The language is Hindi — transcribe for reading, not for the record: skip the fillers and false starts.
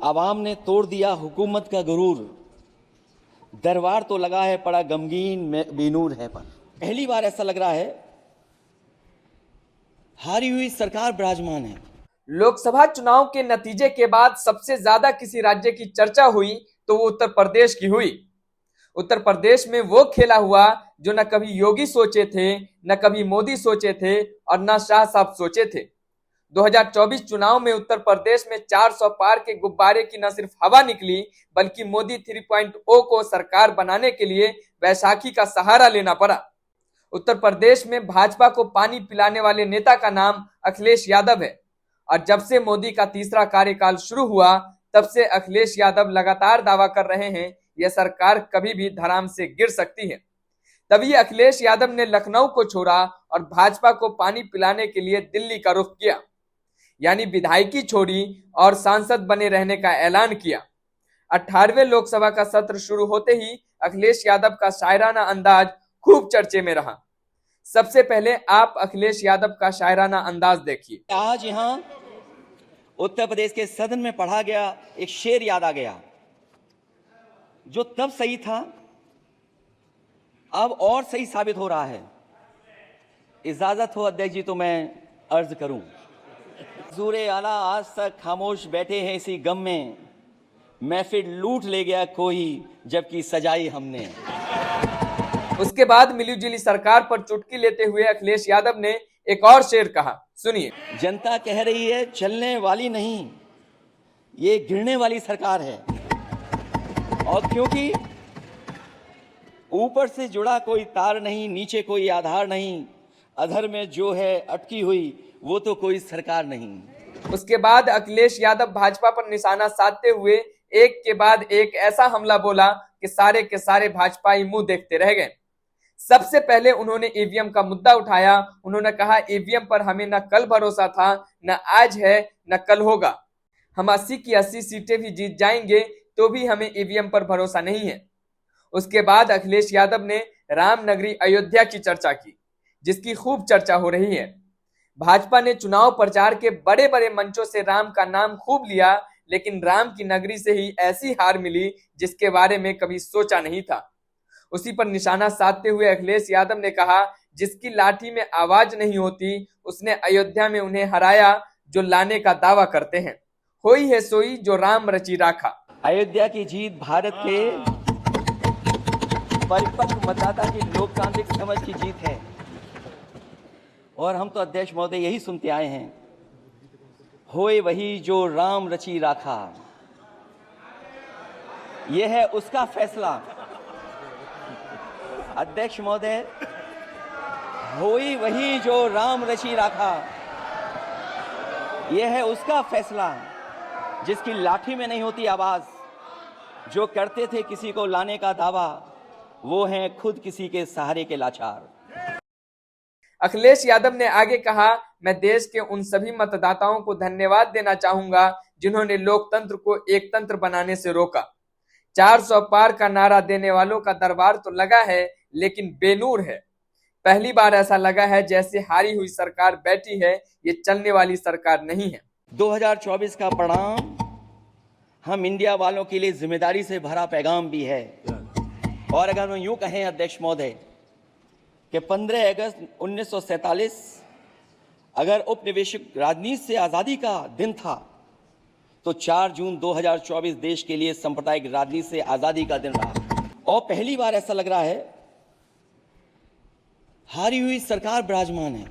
आवाम ने तोड़ दिया हुकूमत का गुरूर, दरबार तो लगा है पड़ा गमगीन बेनूर है पर। पहली बार ऐसा लग रहा है हारी हुई सरकार विराजमान है। लोकसभा चुनाव के नतीजे के बाद सबसे ज्यादा किसी राज्य की चर्चा हुई तो वो उत्तर प्रदेश की हुई। उत्तर प्रदेश में वो खेला हुआ जो न कभी योगी सोचे थे, न कभी मोदी सोचे थे और न शाह साहब सोचे थे। 2024 चुनाव में उत्तर प्रदेश में 400 पार के गुब्बारे की न सिर्फ हवा निकली बल्कि मोदी 3.0 को सरकार बनाने के लिए बैसाखी का सहारा लेना पड़ा। उत्तर प्रदेश में भाजपा को पानी पिलाने वाले नेता का नाम अखिलेश यादव है और जब से मोदी का तीसरा कार्यकाल शुरू हुआ तब से अखिलेश यादव लगातार दावा कर रहे हैं यह सरकार कभी भी धराम से गिर सकती है। तभी अखिलेश यादव ने लखनऊ को छोड़ा और भाजपा को पानी पिलाने के लिए दिल्ली का रुख किया, यानी विधायकी छोड़ी और सांसद बने रहने का ऐलान किया। 18वें लोकसभा का सत्र शुरू होते ही अखिलेश यादव का शायराना अंदाज खूब चर्चे में रहा। सबसे पहले आप अखिलेश यादव का शायराना अंदाज देखिए। आज यहाँ उत्तर प्रदेश के सदन में पढ़ा गया एक शेर याद आ गया, जो तब सही था अब और सही साबित हो रहा है। इजाजत हो अध्यक्ष जी तो मैं अर्ज करूं। हुजूरे आला आज तक खामोश बैठे हैं इसी गम में, महफिल लूट ले गया कोई जबकि सजाई हमने। उसके बाद मिलीजुली सरकार पर चुटकी लेते हुए अखिलेश यादव ने एक और शेर कहा, सुनिए। जनता कह रही है चलने वाली नहीं, ये गिरने वाली सरकार है, और क्योंकि ऊपर से जुड़ा कोई तार नहीं, नीचे कोई आधार नहीं, अधर में जो है अटकी हुई वो तो कोई सरकार नहीं। उसके बाद अखिलेश यादव भाजपा पर निशाना साधते हुए एक के बाद एक ऐसा हमला बोला कि सारे के सारे भाजपाई मुंह देखते रह गए। सबसे पहले उन्होंने ईवीएम का मुद्दा उठाया। उन्होंने कहा ईवीएम पर हमें न कल भरोसा था, न आज है, न कल होगा। हम 80 की 80 सीटें भी जीत जाएंगे तो भी हमें ईवीएम पर भरोसा नहीं है। उसके बाद अखिलेश यादव ने राम नगरी अयोध्या की चर्चा की, जिसकी खूब चर्चा हो रही है। भाजपा ने चुनाव प्रचार के बड़े बड़े मंचों से राम का नाम खूब लिया, लेकिन राम की नगरी से ही ऐसी हार मिली जिसके बारे में कभी सोचा नहीं था। उसी पर निशाना साधते हुए अखिलेश यादव ने कहा, जिसकी लाठी में आवाज नहीं होती उसने अयोध्या में उन्हें हराया जो लाने का दावा करते हैं। होई है सोई जो राम रची राखा। अयोध्या की जीत भारत के परिपक्व मतदाता की लोकतांत्रिक समझ की जीत है, और हम तो अध्यक्ष महोदय यही सुनते आए हैं, होए वही जो राम रची राखा। यह है उसका फैसला। अध्यक्ष महोदय, होई वही जो राम रची राखा, यह है उसका फैसला, जिसकी लाठी में नहीं होती आवाज, जो करते थे किसी को लाने का दावा, वो हैं खुद किसी के सहारे के लाचार। अखिलेश यादव ने आगे कहा, मैं देश के उन सभी मतदाताओं को धन्यवाद देना चाहूंगा जिन्होंने लोकतंत्र को एक तंत्र बनाने से रोका। 400 पार का नारा देने वालों का दरबार तो लगा है लेकिन बेनूर है। पहली बार ऐसा लगा है जैसे हारी हुई सरकार बैठी है, ये चलने वाली सरकार नहीं है। 2024 का परिणाम हम इंडिया वालों के लिए जिम्मेदारी से भरा पैगाम भी है। और अगर हम यूं कहें अध्यक्ष महोदय कि 15 अगस्त 1947 अगर उपनिवेशिक राजनीति से आज़ादी का दिन था, तो 4 जून 2024 देश के लिए सांप्रदायिक राजनीति से आज़ादी का दिन रहा। और पहली बार ऐसा लग रहा है हारी हुई सरकार विराजमान है।